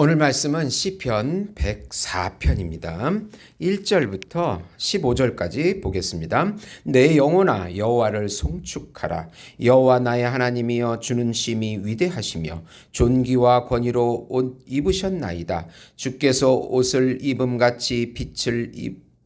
오늘 말씀은 시편 104편입니다. 1절부터 15절까지 보겠습니다. 내 영혼아 여호와를 송축하라. 여호와 나의 하나님이여 주는 심히 위대하시며 존귀와 권위로 옷 입으셨나이다. 주께서 옷을 입음같이 빛을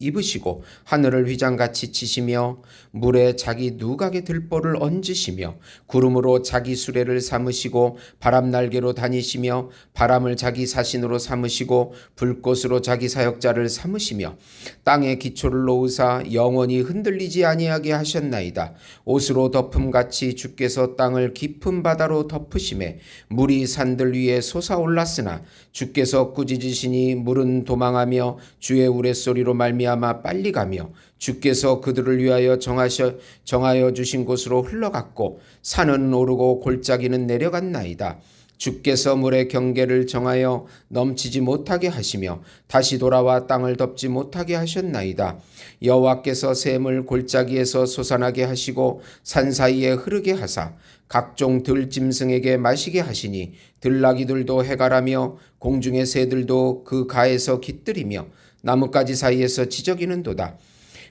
입으시고 하늘을 휘장같이 치시며 물에 자기 누각의 들보를 얹으시며 구름으로 자기 수레를 삼으시고 바람 날개로 다니시며 바람을 자기 사신으로 삼으시고 불꽃으로 자기 사역자를 삼으시며 땅에 기초를 놓으사 영원히 흔들리지 아니하게 하셨나이다. 옷으로 덮음같이 주께서 땅을 깊은 바다로 덮으시매 물이 산들 위에 솟아올랐으나 주께서 꾸짖으시니 물은 도망하며 주의 우레소리로 말미암아 빨리 가며 주께서 그들을 위하여 정하여 주신 곳으로 흘러갔고 산은 오르고 골짜기는 내려갔나이다. 주께서 물의 경계를 정하여 넘치지 못하게 하시며 다시 돌아와 땅을 덮지 못하게 하셨나이다. 여호와께서 샘을 골짜기에서 솟아나게 하시고 산 사이에 흐르게 하사 각종 들짐승에게 마시게 하시니 들나귀들도 해갈하며 공중의 새들도 그 가에서 깃들이며 나뭇가지 사이에서 지저귀는도다.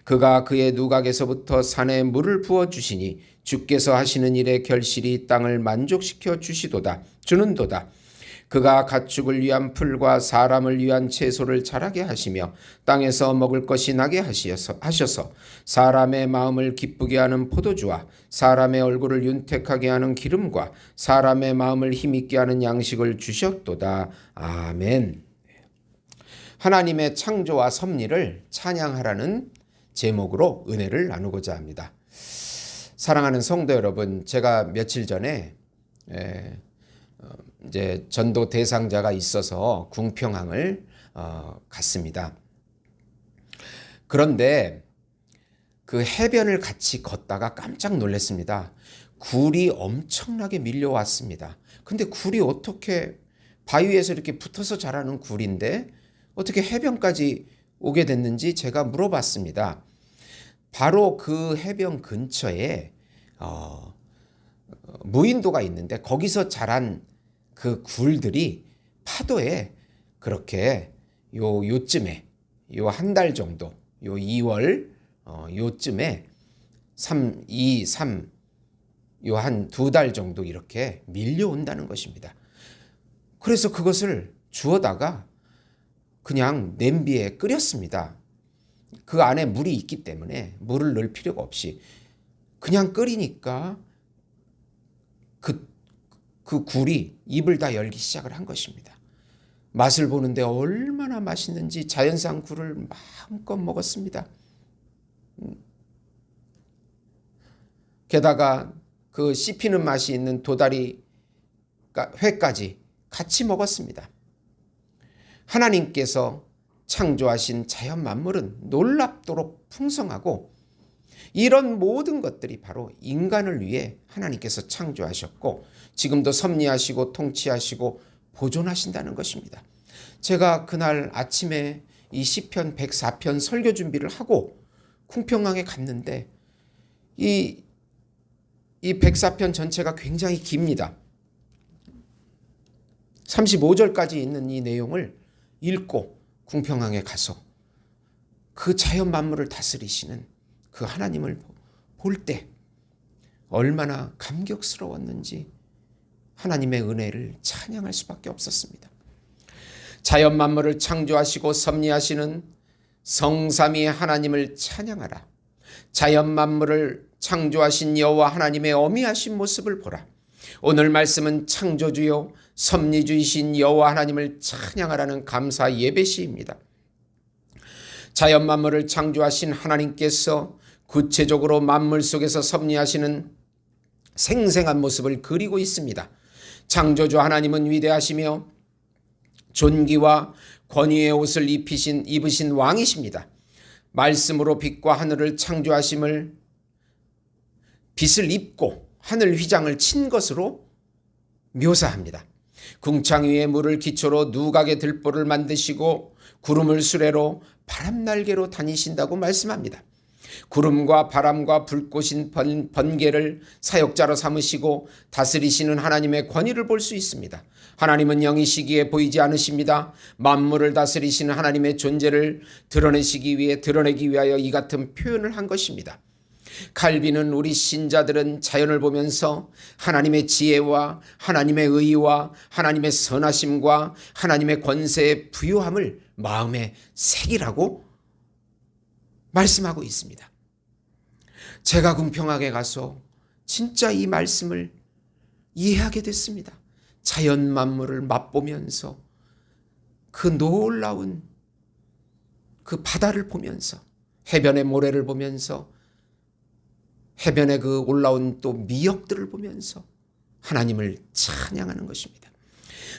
그가 그의 누각에서부터 산에 물을 부어주시니 주께서 하시는 일의 결실이 땅을 만족시켜 주는도다. 그가 가축을 위한 풀과 사람을 위한 채소를 자라게 하시며 땅에서 먹을 것이 나게 하셔서 사람의 마음을 기쁘게 하는 포도주와 사람의 얼굴을 윤택하게 하는 기름과 사람의 마음을 힘있게 하는 양식을 주셨도다. 아멘. 하나님의 창조와 섭리를 찬양하라는 제목으로 은혜를 나누고자 합니다. 사랑하는 성도 여러분, 제가 며칠 전에 이제 전도 대상자가 있어서 궁평항을 갔습니다. 그런데 그 해변을 같이 걷다가 깜짝 놀랐습니다. 굴이 엄청나게 밀려왔습니다. 근데 굴이 어떻게 바위에서 이렇게 붙어서 자라는 굴인데 어떻게 해변까지 오게 됐는지 제가 물어봤습니다. 바로 그 해변 근처에 무인도가 있는데 거기서 자란 그 굴들이 파도에 그렇게 요쯤에 요 한 달 정도 요 2월 요쯤에 3 요 한 2달 정도 이렇게 밀려온다는 것입니다. 그래서 그것을 주워다가 그냥 냄비에 끓였습니다. 그 안에 물이 있기 때문에 물을 넣을 필요가 없이 그냥 끓이니까 그 굴이 입을 다 열기 시작을 한 것입니다. 맛을 보는데 얼마나 맛있는지 자연산 굴을 마음껏 먹었습니다. 게다가 그 씹히는 맛이 있는 도다리 회까지 같이 먹었습니다. 하나님께서 창조하신 자연 만물은 놀랍도록 풍성하고 이런 모든 것들이 바로 인간을 위해 하나님께서 창조하셨고 지금도 섭리하시고 통치하시고 보존하신다는 것입니다. 제가 그날 아침에 이 시편 104편 설교 준비를 하고 궁평항에 갔는데 이 104편 전체가 굉장히 깁니다. 35절까지 있는 이 내용을 읽고 궁평항에 가서 그 자연 만물을 다스리시는 그 하나님을 볼 때 얼마나 감격스러웠는지 하나님의 은혜를 찬양할 수밖에 없었습니다. 자연 만물을 창조하시고 섭리하시는 성삼위의 하나님을 찬양하라. 자연 만물을 창조하신 여호와 하나님의 어미하신 모습을 보라. 오늘 말씀은 창조주요 섭리주이신 여호와 하나님을 찬양하라는 감사 예배시입니다. 자연 만물을 창조하신 하나님께서 구체적으로 만물 속에서 섭리하시는 생생한 모습을 그리고 있습니다. 창조주 하나님은 위대하시며 존귀와 권위의 옷을 입으신 왕이십니다. 말씀으로 빛과 하늘을 창조하심을 빛을 입고 하늘 휘장을 친 것으로 묘사합니다. 궁창 위에 물을 기초로 누각의 들보를 만드시고 구름을 수레로 바람 날개로 다니신다고 말씀합니다. 구름과 바람과 불꽃인 번개를 사역자로 삼으시고 다스리시는 하나님의 권위를 볼 수 있습니다. 하나님은 영이시기에 보이지 않으십니다. 만물을 다스리시는 하나님의 존재를 드러내기 위하여 이 같은 표현을 한 것입니다. 칼빈은 우리 신자들은 자연을 보면서 하나님의 지혜와 하나님의 의와 하나님의 선하심과 하나님의 권세의 부요함을 마음에 새기라고 말씀하고 있습니다. 제가 궁평하게 가서 진짜 이 말씀을 이해하게 됐습니다. 자연 만물을 맛보면서 그 놀라운 그 바다를 보면서 해변의 모래를 보면서 해변의 그 올라온 또 미역들을 보면서 하나님을 찬양하는 것입니다.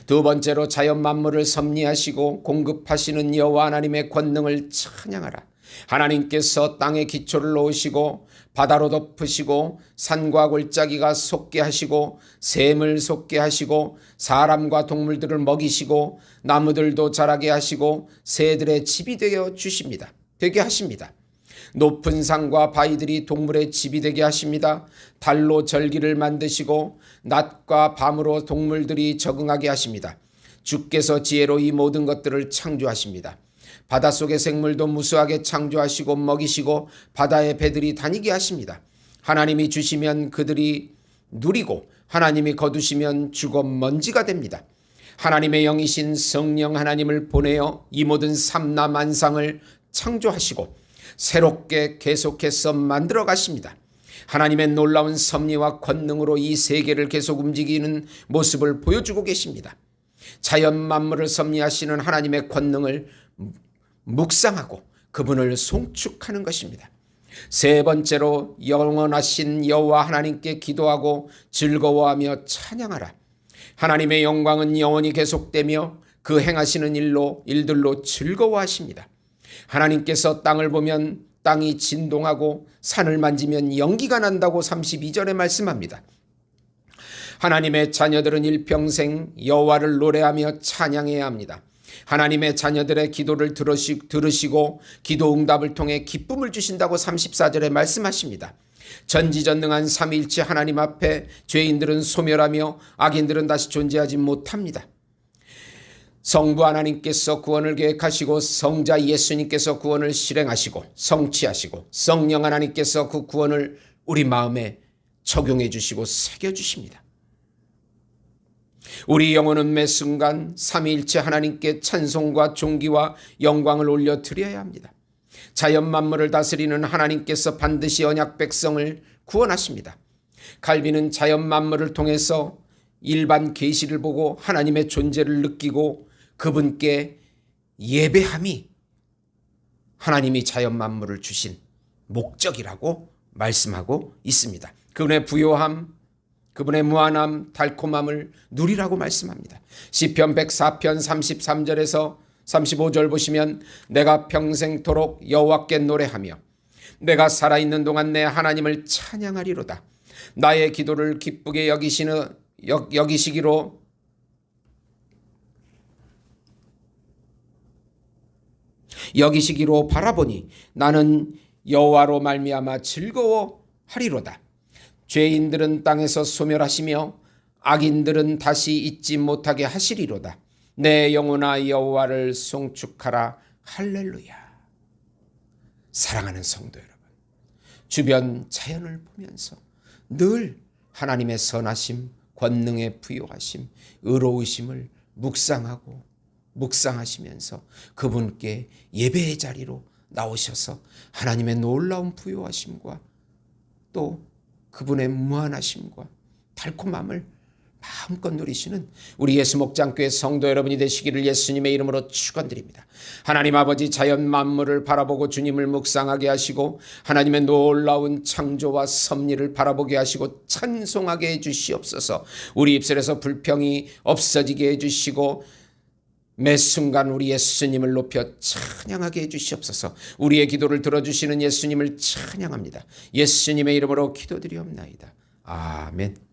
두 번째로 자연 만물을 섭리하시고 공급하시는 여호와 하나님의 권능을 찬양하라. 하나님께서 땅에 기초를 놓으시고 바다로 덮으시고 산과 골짜기가 솟게 하시고 샘을 솟게 하시고 사람과 동물들을 먹이시고 나무들도 자라게 하시고 새들의 집이 되게 하십니다. 높은 산과 바위들이 동물의 집이 되게 하십니다. 달로 절기를 만드시고 낮과 밤으로 동물들이 적응하게 하십니다. 주께서 지혜로 이 모든 것들을 창조하십니다. 바닷속의 생물도 무수하게 창조하시고 먹이시고 바다의 배들이 다니게 하십니다. 하나님이 주시면 그들이 누리고 하나님이 거두시면 죽어 먼지가 됩니다. 하나님의 영이신 성령 하나님을 보내어 이 모든 삼라만상을 창조하시고 새롭게 계속해서 만들어 가십니다. 하나님의 놀라운 섭리와 권능으로 이 세계를 계속 움직이는 모습을 보여주고 계십니다. 자연 만물을 섭리하시는 하나님의 권능을 묵상하고 그분을 송축하는 것입니다. 세 번째로 영원하신 여호와 하나님께 기도하고 즐거워하며 찬양하라. 하나님의 영광은 영원히 계속되며 그 행하시는 일들로 즐거워하십니다. 하나님께서 땅을 보면 땅이 진동하고 산을 만지면 연기가 난다고 32절에 말씀합니다. 하나님의 자녀들은 일평생 여호와를 노래하며 찬양해야 합니다. 하나님의 자녀들의 기도를 들으시고 기도 응답을 통해 기쁨을 주신다고 34절에 말씀하십니다. 전지전능한 삼위일체 하나님 앞에 죄인들은 소멸하며 악인들은 다시 존재하지 못합니다. 성부 하나님께서 구원을 계획하시고 성자 예수님께서 구원을 실행하시고 성취하시고 성령 하나님께서 그 구원을 우리 마음에 적용해 주시고 새겨 주십니다. 우리 영혼은 매 순간 삼위일체 하나님께 찬송과 존귀와 영광을 올려 드려야 합니다. 자연 만물을 다스리는 하나님께서 반드시 언약 백성을 구원하십니다. 칼빈은 자연 만물을 통해서 일반 계시를 보고 하나님의 존재를 느끼고 그분께 예배함이 하나님이 자연 만물을 주신 목적이라고 말씀하고 있습니다. 그분의 부요함, 그분의 무한함, 달콤함을 누리라고 말씀합니다. 시편 104편 33절에서 35절 보시면 내가 평생토록 여호와께 노래하며 내가 살아있는 동안 내 하나님을 찬양하리로다. 나의 기도를 기쁘게 여기시기로 바라보니 나는 여호와로 말미암아 즐거워하리로다. 죄인들은 땅에서 소멸하시며 악인들은 다시 잊지 못하게 하시리로다. 내 영혼아 여호와를 송축하라. 할렐루야. 사랑하는 성도 여러분, 주변 자연을 보면서 늘 하나님의 선하심, 권능의 부요하심, 의로우심을 묵상하시면서 그분께 예배의 자리로 나오셔서 하나님의 놀라운 부요하심과 또 그분의 무한하심과 달콤함을 마음껏 누리시는 우리 예수 목장교회 성도 여러분이 되시기를 예수님의 이름으로 축원드립니다. 하나님 아버지, 자연 만물을 바라보고 주님을 묵상하게 하시고 하나님의 놀라운 창조와 섭리를 바라보게 하시고 찬송하게 해주시옵소서. 우리 입술에서 불평이 없어지게 해주시고 매 순간 우리 예수님을 높여 찬양하게 해주시옵소서. 우리의 기도를 들어주시는 예수님을 찬양합니다. 예수님의 이름으로 기도드리옵나이다. 아멘.